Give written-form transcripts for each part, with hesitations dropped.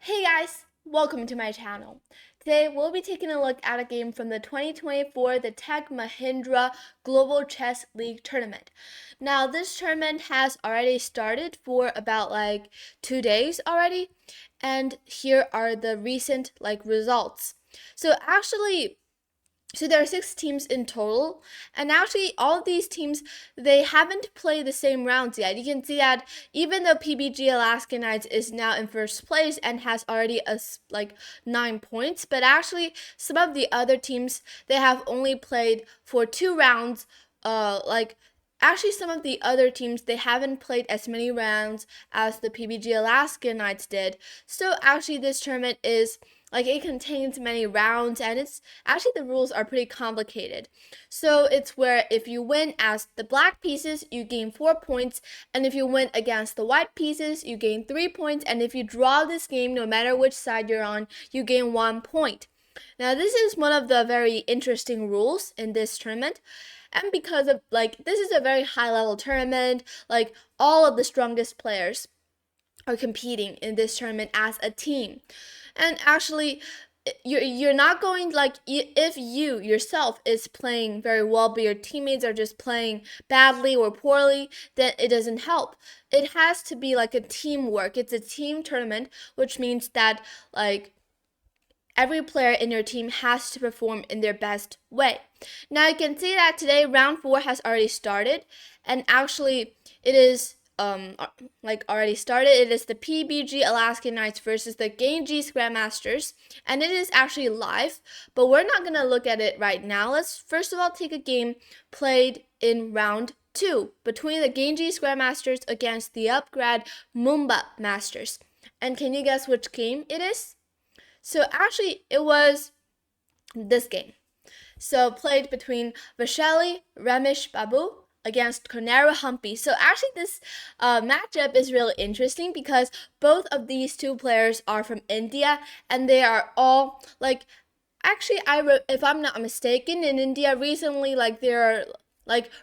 Hey guys, welcome to my channel. Today we'll be taking a look at a game from the 2024 the Tech Mahindra Global Chess League tournament. Now this tournament has already started for about 2 days already, and here are the recent results. So there are 6 teams in total, and actually all of these teams, they haven't played the same rounds yet. You can see that even though PBG Alaska Knights is now in first place and has already 9 points, but actually some of the other teams, they have only played for 2 rounds. Actually, some of the other teams, they haven't played as many rounds as the PBG Alaska Knights did. So actually this tournament is it contains many rounds, and it's actually the rules are pretty complicated. So it's where if you win as the black pieces, you gain 4 points, and if you win against the white pieces, you gain 3 points, and if you draw this game, no matter which side you're on, you gain 1 point. Now this is one of the very interesting rules in this tournament. And because of this is a very high level tournament, all of the strongest players are competing in this tournament as a team. And actually you're not going if you yourself is playing very well but your teammates are just playing badly or poorly, then it doesn't help. It has to be like a teamwork. It's a team tournament, which means that every player in your team has to perform in their best way. Now you can see that today round 4 has already started, and actually it is already started. It is the PBG Alaska Knights versus the Genghis Grandmasters, and it is actually live, but we're not gonna look at it right now. Let's first of all take a game played in round 2 between the Genghis Grandmasters against the Upgrad Mumba Masters. And can you guess which game it is? So actually it was this game. So played between Vaishali Rameshbabu against Koneru Humpy. So actually this matchup is really interesting because both of these two players are from India, and they are all actually if I'm not mistaken, in India recently there are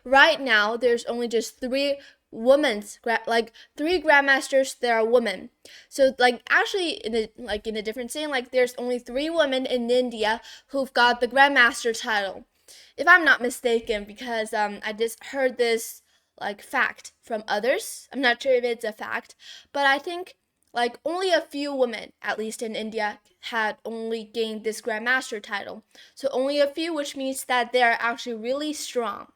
right now there's only just 3 women's 3 grandmasters that are women. So actually in a different saying, there's only 3 women in India who've got the grandmaster title, if I'm not mistaken, because I just heard this fact from others. I'm not sure if it's a fact, but I think only a few women, at least in India, had only gained this grandmaster title. So only a few, which means that they're actually really strong.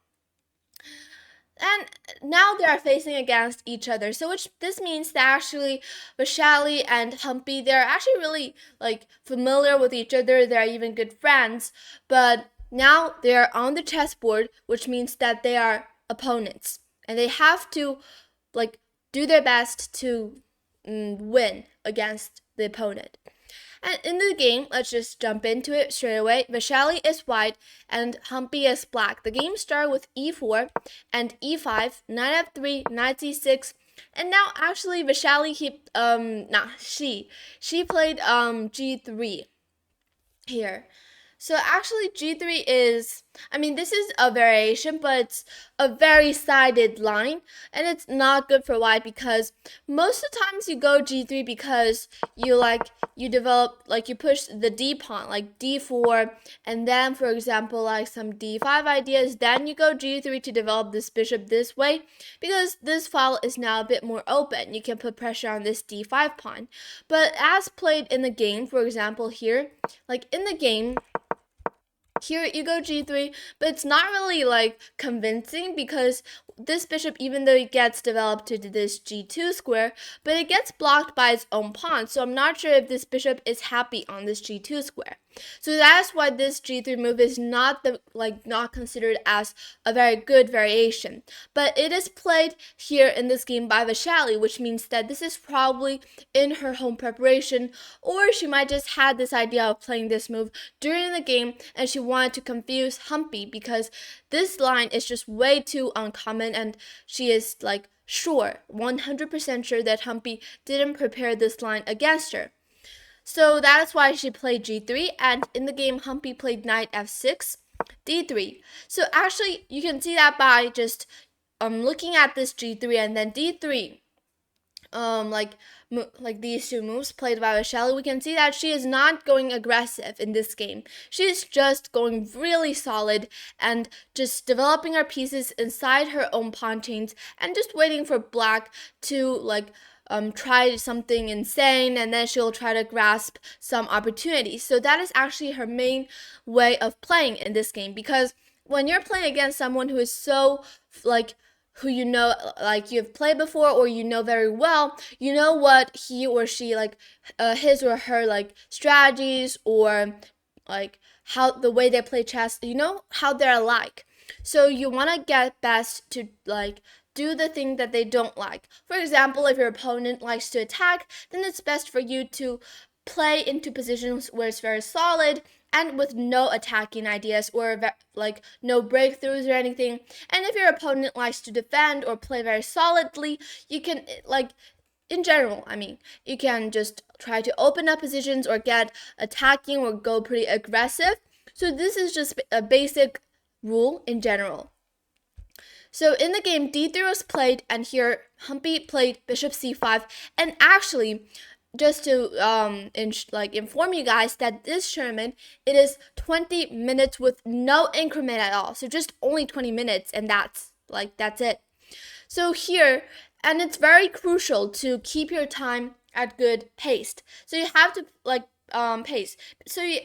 And now they are facing against each other. So this means that actually Vaishali and Humpy, they're actually really familiar with each other. They're even good friends. But now they're on the chessboard, which means that they are opponents. And they have to do their best to win against the opponent. And in the game, let's just jump into it straight away. Vaishali is white and Humpy is black. The game started with e4 and e5, knight f3, knight c6, and now actually Vaishali she played g3 here. So actually g3 is, this is a variation, but it's a very sided line, and it's not good for white because most of the times you go g3 because you develop you push the d pawn d4, and then for example some d5 ideas, then you go g3 to develop this bishop this way because this file is now a bit more open. You can put pressure on this d5 pawn. But as played in the game, for example here, in the game here you go g3, but it's not really convincing because this bishop, even though it gets developed to this g2 square, but it gets blocked by its own pawn. So I'm not sure if this bishop is happy on this g2 square. So that's why this g3 move is not not considered as a very good variation. But it is played here in this game by Vaishali, which means that this is probably in her home preparation, or she might just had this idea of playing this move during the game and she wanted to confuse Humpy because this line is just way too uncommon, and she is 100% sure that Humpy didn't prepare this line against her. So that's why she played g3, and in the game Humpy played knight f6, d3. So actually you can see that by just looking at this g3 and then d3. like these two moves played by Vaishali, we can see that she is not going aggressive in this game. She's just going really solid and just developing her pieces inside her own pawn chains and just waiting for black to try something insane, and then she'll try to grasp some opportunities. So that is actually her main way of playing in this game, because when you're playing against someone who is so who you've played before, or very well, what he or she his or her strategies, or how the way they play chess, how they're alike. So you want to get best to do the thing that they don't like. For example, if your opponent likes to attack, then it's best for you to play into positions where it's very solid and with no attacking ideas, or no breakthroughs or anything. And if your opponent likes to defend or play very solidly, you can in general, you can just try to open up positions or get attacking or go pretty aggressive. So this is just a basic rule in general. So in the game, d3 was played, and here Humpy played bishop c5. And actually, just to inform you guys that this tournament, it is 20 minutes with no increment at all. So just only 20 minutes, and that's it. So here, and it's very crucial to keep your time at good pace. So you have to pace. So you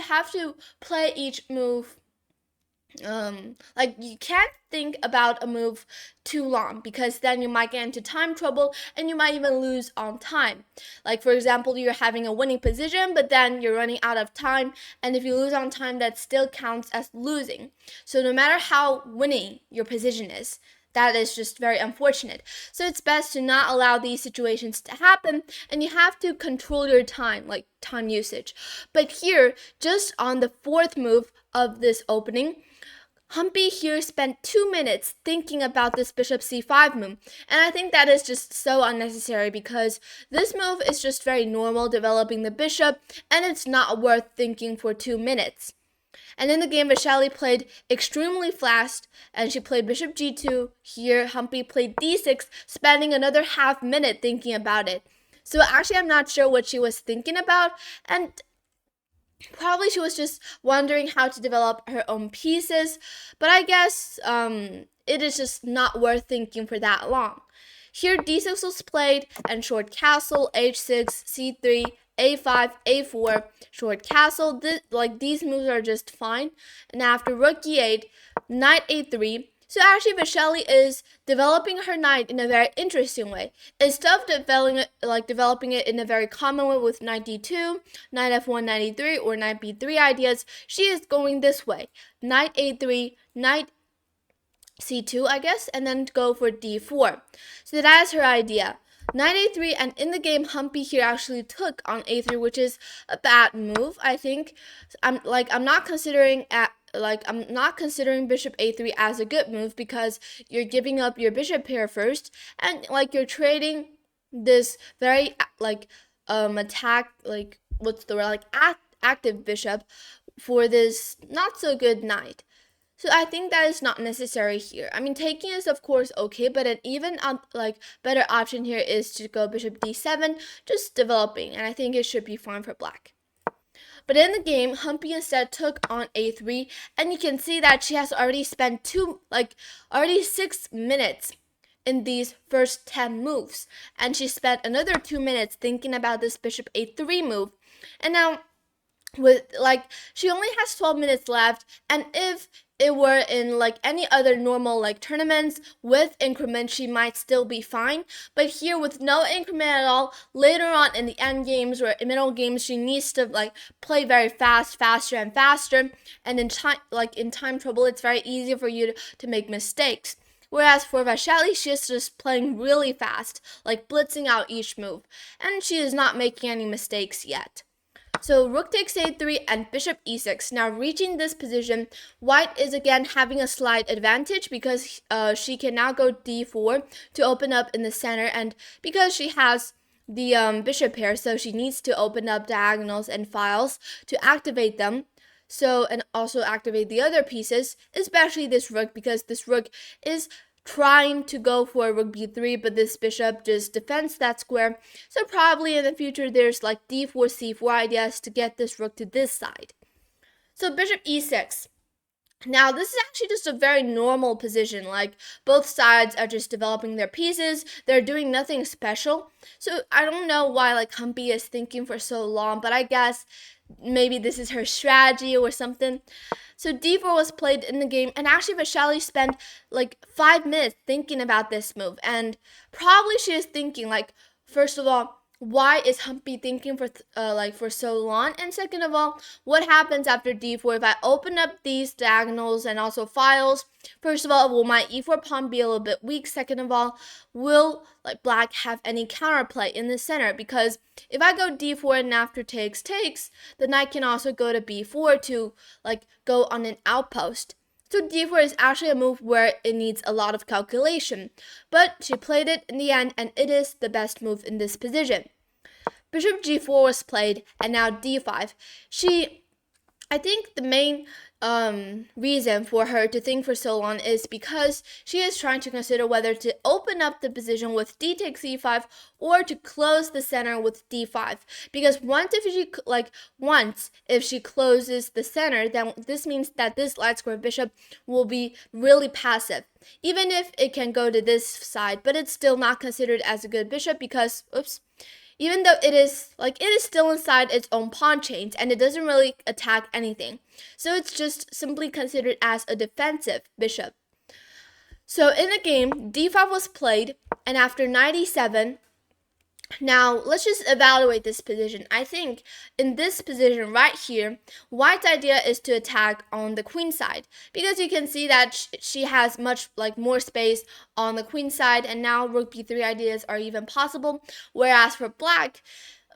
have to play each move. You can't think about a move too long, because then you might get into time trouble and you might even lose on time. For example, you're having a winning position, but then you're running out of time, and if you lose on time, that still counts as losing. So no matter how winning your position is, that is just very unfortunate. So it's best to not allow these situations to happen, and you have to control your time, time usage. But here, just on the fourth move of this opening, Humpy here spent 2 minutes thinking about this bishop c5 move, and I think that is just so unnecessary, because this move is just very normal, developing the bishop, and it's not worth thinking for 2 minutes. And in the game, Vaishali played extremely fast, and she played bishop g2. Here, Humpy played d6, spending another half minute thinking about it. So actually, I'm not sure what she was thinking about, and probably she was just wondering how to develop her own pieces, but I guess it is just not worth thinking for that long. Here, d6 was played, and short castle, h6, c3, a5, a4, short castle. These moves are just fine. And after rook e8, knight a3. So actually, Vaishali is developing her knight in a very interesting way. Instead of developing it in a very common way with knight d2, knight f1, knight e3, or knight b3 ideas, she is going this way: knight a3, knight c2, I guess, and then go for d4. So that is her idea. Knight a3, and in the game, Humpy here actually took on a3, which is a bad move, I think. I'm not considering bishop a3 as a good move, because you're giving up your bishop pair first, and you're trading this very active bishop for this not so good knight. So I think that is not necessary here. Taking is of course okay, but an even better option here is to go bishop d7, just developing, and I think it should be fine for black. But in the game, Humpy instead took on a3, and you can see that she has already spent 6 minutes in these first 10 moves, and she spent another 2 minutes thinking about this bishop a3 move. And now she only has 12 minutes left, and if it were in any other normal tournaments with increment, she might still be fine. But here, with no increment at all, later on in the end games or middle games, she needs to play very fast, faster and faster, and in time trouble, it's very easy for you to make mistakes. Whereas for Vaishali, she's just playing really fast, blitzing out each move, and she is not making any mistakes yet. So rook takes a3 and bishop e6. Now reaching this position, white is again having a slight advantage, because she can now go d4 to open up in the center, and because she has the bishop pair, so she needs to open up diagonals and files to activate them. So, and also activate the other pieces, especially this rook, because this rook is trying to go for rook b3, but this bishop just defends that square. So probably in the future there's like d4, c4 ideas to get this rook to this side. So bishop e6. Now, this is actually just a very normal position. Like, both sides are just developing their pieces. They're doing nothing special. So, I don't know why, like, Humpy is thinking for so long, but I guess maybe this is her strategy or something. So, d4 was played in the game, and actually, Vaishali spent, like, 5 minutes thinking about this move. And probably she is thinking, like, first of all, why is Humpy thinking for so long? And second of all, what happens after d4 if I open up these diagonals and also files? First of all, will my e4 pawn be a little bit weak? Second of all, will like black have any counterplay in the center? Because if I go d4 and after takes, the knight can also go to b4 to like go on an outpost. So d4 is actually a move where it needs a lot of calculation, but she played it in the end, and it is the best move in this position. Bishop g4 was played, and now d5. I think the main reason for her to think for so long is because she is trying to consider whether to open up the position with d takes e5 or to close the center with d5. Because once if she closes the center, then this means that this light square bishop will be really passive, even if it can go to this side, but it's still not considered as a good bishop because even though it is still inside its own pawn chains and it doesn't really attack anything. So it's just simply considered as a defensive bishop. So in the game, d5 was played, and after knight e7, now let's just evaluate this position. I think in this position right here, white's idea is to attack on the queen side, because you can see that she has much more space on the queen side, and now rook b3 ideas are even possible. Whereas for black,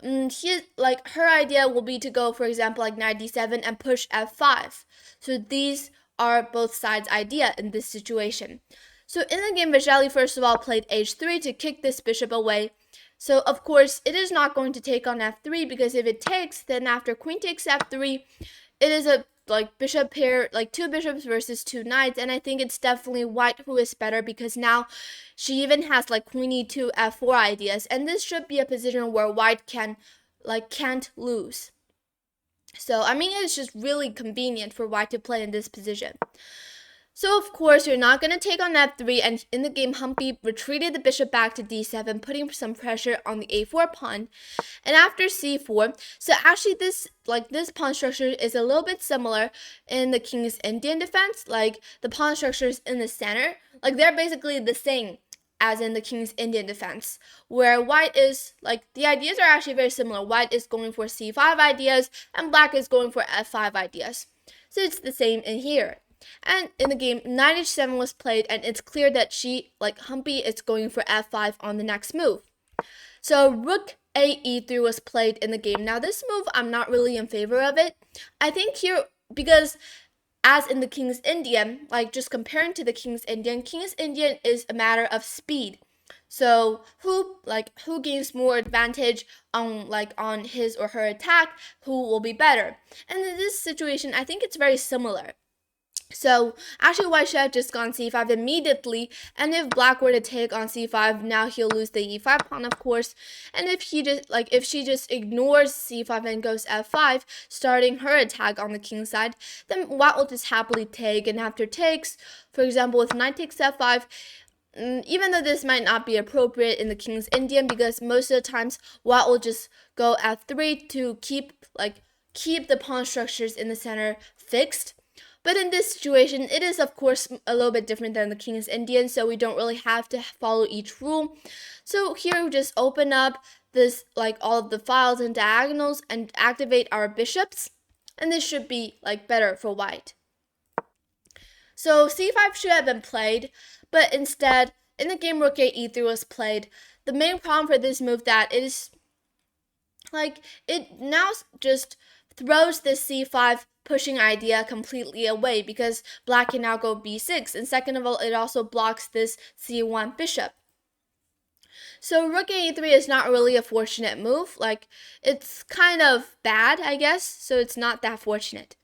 her idea will be to go, for example, like knight d7 and push f5. So these are both sides' idea in this situation. So in the game, Vaishali first of all played h3 to kick this bishop away. So of course it is not going to take on f3, because if it takes, then after queen takes f3, it is a bishop pair, two bishops versus two knights, and I think it's definitely white who is better, because now she even has queen e2 f4 ideas, and this should be a position where white can't lose. So I mean, it's just really convenient for white to play in this position. So of course you're not going to take on f3, and in the game Humpy retreated the bishop back to d7, putting some pressure on the a4 pawn. And after c4, so actually this pawn structure is a little bit similar in the King's Indian defense. Like the pawn structures in the center, they're basically the same as in the King's Indian defense, where white is the ideas are actually very similar. White is going for c5 ideas and black is going for f5 ideas. So it's the same in here. And in the game, knight h7 was played, and it's clear that Humpy is going for f5 on the next move. So rook a e3 was played in the game. Now this move, I'm not really in favor of it. I think here, because as in the King's Indian, just comparing to the King's Indian is a matter of speed. So who gains more advantage on his or her attack, who will be better. And in this situation, I think it's very similar. So actually white should have just gone c5 immediately, and if black were to take on c5, now he'll lose the e5 pawn, of course. And if she just ignores c5 and goes f5, starting her attack on the king side, then white will just happily take, and after takes, for example with knight takes f5, even though this might not be appropriate in the King's Indian, because most of the times white will just go f3 to keep the pawn structures in the center fixed. But in this situation, it is of course a little bit different than the King's Indian, so we don't really have to follow each rule. So here we just open up this all of the files and diagonals and activate our bishops, and this should be better for white. So c5 should have been played, but instead in the game rook a e3 was played. The main problem for this move that it is it now just throws this c5 pushing idea completely away, because black can now go b6, and second of all, it also blocks this c1 bishop. So rook a3 is not really a fortunate move. It's kind of bad, I guess, so it's not that fortunate.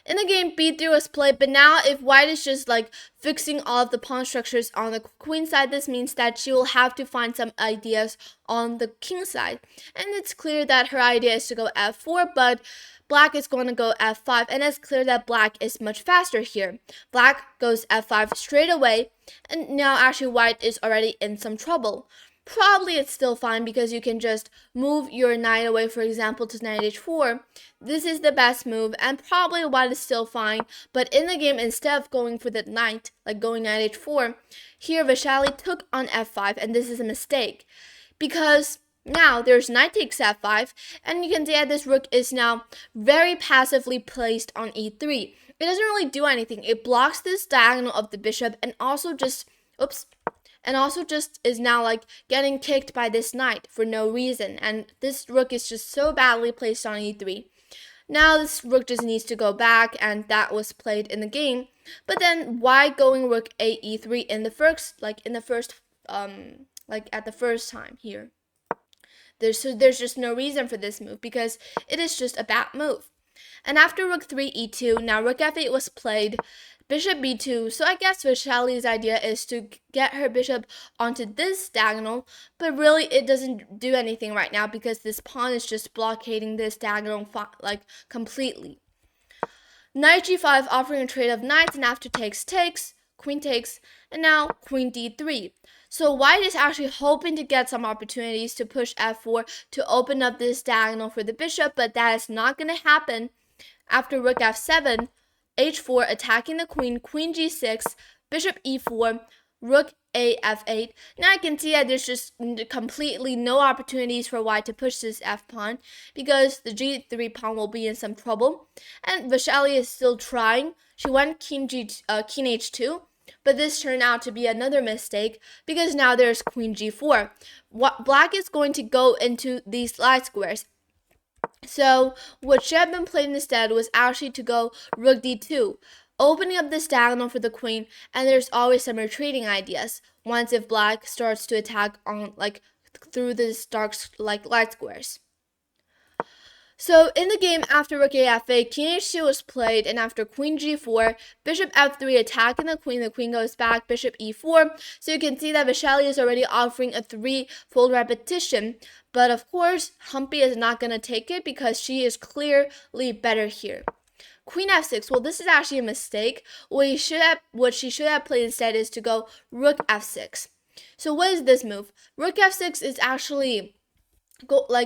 In the game, b3 was played, but now if white is just like fixing all of the pawn structures on the queen side, this means that she will have to find some ideas on the king side. And it's clear that her idea is to go f4, but black is going to go f5, and it's clear that black is much faster here. Black goes f5 straight away, and now actually white is already in some trouble. Probably it's still fine because you can just move your knight away, for example, to knight h4. This is the best move, and probably white is still fine. But in the game, instead of going for the knight, like going knight h4, here Vaishali took on f5, and this is a mistake. Because now there's knight takes f5, and you can see that this rook is now very passively placed on e3. It doesn't really do anything. It blocks this diagonal of the bishop, and also just, is now like getting kicked by this knight for no reason. And this rook is just so badly placed on e3. Now this rook just needs to go back, and that was played in the game. But then why going rook a e3 in the first, at the first time here? There's just no reason for this move because it is just a bad move. And after rook 3 e2, now rook f8 was played, bishop b2. So I guess Vaishali's idea is to get her bishop onto this diagonal, but really it doesn't do anything right now because this pawn is just blockading this diagonal completely. Knight g5 offering a trade of knights, and after takes, queen takes, and now queen d3. So white is actually hoping to get some opportunities to push f4 to open up this diagonal for the bishop, but that is not going to happen. After rook f7, h4 attacking the queen, queen g6, bishop e4, rook a f8. Now I can see that there's just completely no opportunities for white to push this f pawn because the g3 pawn will be in some trouble. And Vaishali is still trying. She went king h2, but this turned out to be another mistake because now there's queen g4. Black is going to go into these light squares. So what should have been played instead was actually to go rook d2, opening up this diagonal for the queen, and there's always some retreating ideas once if black starts to attack on through this dark light squares. So in the game after rook a f8, king h2 was played, and after queen g4, bishop f3 attacking the queen goes back, bishop e4. So you can see that Vaishali is already offering a threefold repetition, but of course Humpy is not going to take it because she is clearly better here. Queen f6, well, this is actually a mistake. What she should have played instead is to go rook f6. So what is this move? Rook f6 is actually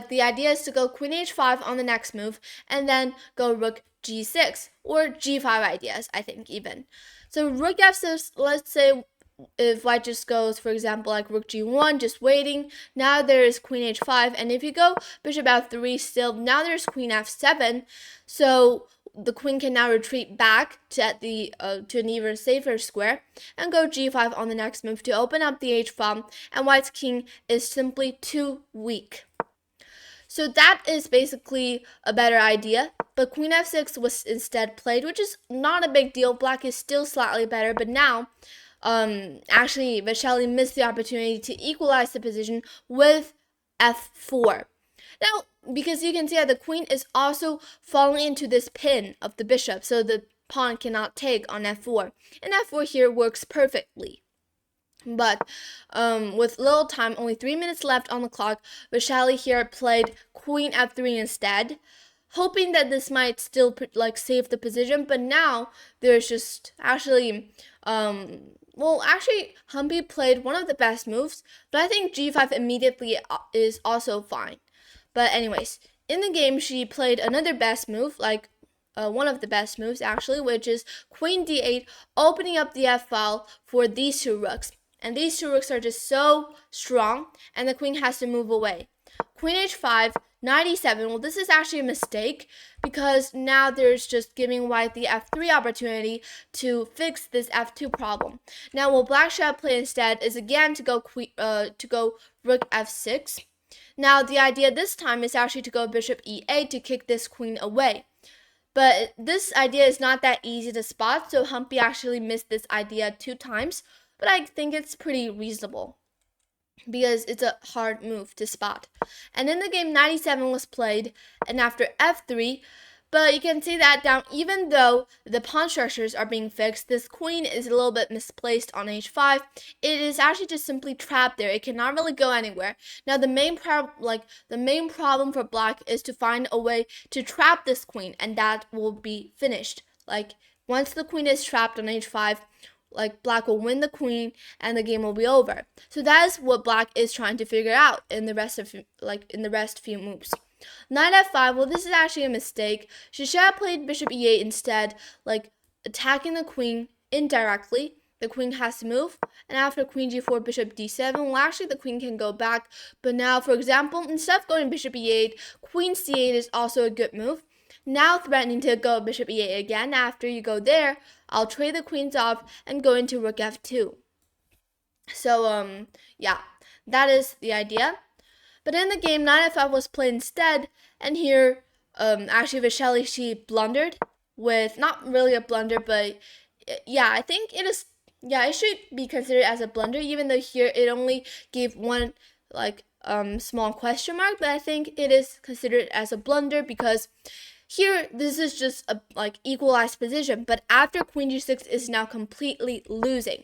the idea is to go queen h5 on the next move and then go rook g6 or g5 ideas, I think even. So rook f6, let's say if white just goes, for example, like rook g1, just waiting. Now there is queen h5, and if you go bishop f3 still, now there's queen f7. So the queen can now retreat back to an even safer square and go g5 on the next move to open up the h-file, and white's king is simply too weak. So that is basically a better idea, but queen f6 was instead played, which is not a big deal. Black is still slightly better, but now actually Vaishali missed the opportunity to equalize the position with f4. Now, because you can see that the queen is also falling into this pin of the bishop, so the pawn cannot take on f4, and f4 here works perfectly. But with little time, only 3 minutes left on the clock, Vaishali here played queen f3 instead, hoping that this might still save the position. But now there's just actually Humpy played one of the best moves, but I think g5 immediately is also fine. But anyways, in the game she played another best move, one of the best moves actually, which is queen d8, opening up the f-file for these two rooks. And these two rooks are just so strong, and the queen has to move away. Queen h5, knight e7. Well, this is actually a mistake because now there's just giving white the f3 opportunity to fix this f2 problem. Now, what black should have played instead is again to go rook f6. Now, the idea this time is actually to go bishop e8 to kick this queen away. But this idea is not that easy to spot, so Humpy actually missed this idea 2 times. But I think it's pretty reasonable because it's a hard move to spot. And in the game, knight e7 was played, and after f3, But you can see that down, even though the pawn structures are being fixed, this queen is a little bit misplaced on h5. It is actually just simply trapped there. It cannot really go anywhere. Now the main problem for black is to find a way to trap this queen, and that will be finished. Once the queen is trapped on h5, black will win the queen and the game will be over. So that is what black is trying to figure out in the rest few moves. Knight f5, well, this is actually a mistake. She should have played bishop e8 instead, attacking the queen indirectly. The queen has to move, and after queen g4, bishop d7, well, actually the queen can go back. But now, for example, instead of going bishop e8, queen c8 is also a good move. Now threatening to go bishop e8 again. After you go there, I'll trade the queens off and go into rook f2. So, yeah, that is the idea. But in the game, knight f5 was played instead, and here, actually Vaishali, she blundered with, not really a blunder, but yeah, I think it is, yeah, it should be considered as a blunder, even though here it only gave one, small question mark, but I think it is considered as a blunder because here, this is just a equalized position, but after queen g6 is now completely losing.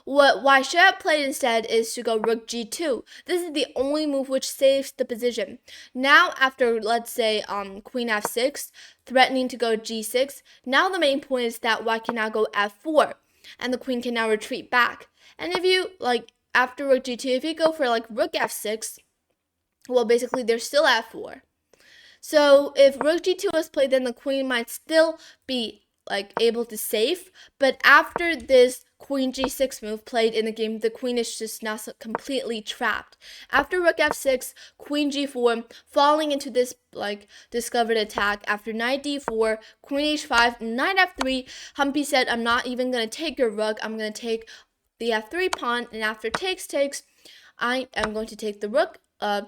What I should have played instead is to go rook g2. This is the only move which saves the position. Now, after, let's say, queen f6, threatening to go g6, now the main point is that white can now go f4, and the queen can now retreat back. And if you, after rook g2, if you go for, rook f6, well, basically, they're still at f4. So if rook g2 was played, then the queen might still be able to save. But after this queen g6 move played in the game, the queen is just now completely trapped. After rook f6, queen g4, falling into this discovered attack. After knight d4, queen h5, knight f3, Humpy said, I'm not even going to take your rook. I'm going to take the f3 pawn. And after takes, I am going to take the rook,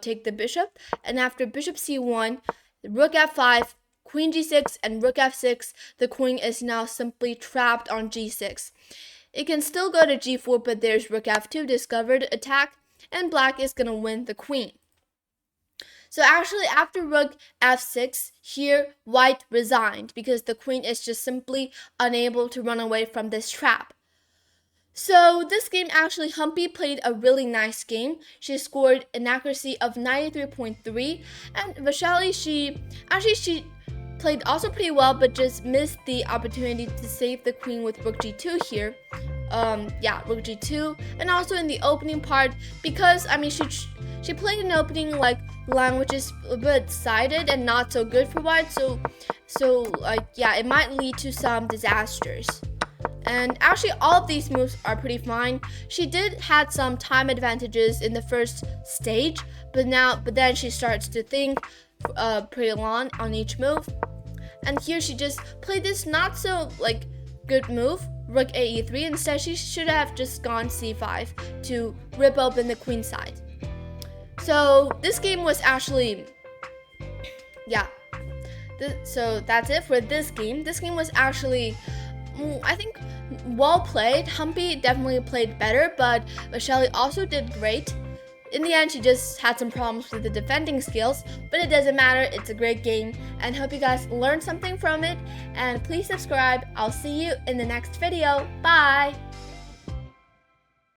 take the bishop. And after bishop c1, rook f5, queen g6, and rook f6, the queen is now simply trapped on g6. It can still go to g4, but there's rook f2, discovered attack, and black is going to win the queen. So actually, after rook f6, here, white resigned because the queen is just simply unable to run away from this trap. So this game, actually, Humpy played a really nice game. She scored an accuracy of 93.3, and Vaishali, she played also pretty well, but just missed the opportunity to save the queen with rook g2 here. Rook g2, and also in the opening part, because she played an opening line which is a bit sided and not so good for white. So it might lead to some disasters. And actually, all of these moves are pretty fine. She did had some time advantages in the first stage, but then she starts to think pretty long on each move. And here she just played this not so good move, rook a e3. Instead, she should have just gone c5 to rip open the queen side. So this game was actually, so that's it for this game. This game was actually, I think, well played. Humpy definitely played better, but Vaishali also did great. In the end, she just had some problems with the defending skills, but it doesn't matter. It's a great game, and hope you guys learned something from it. And please subscribe. I'll see you in the next video. Bye!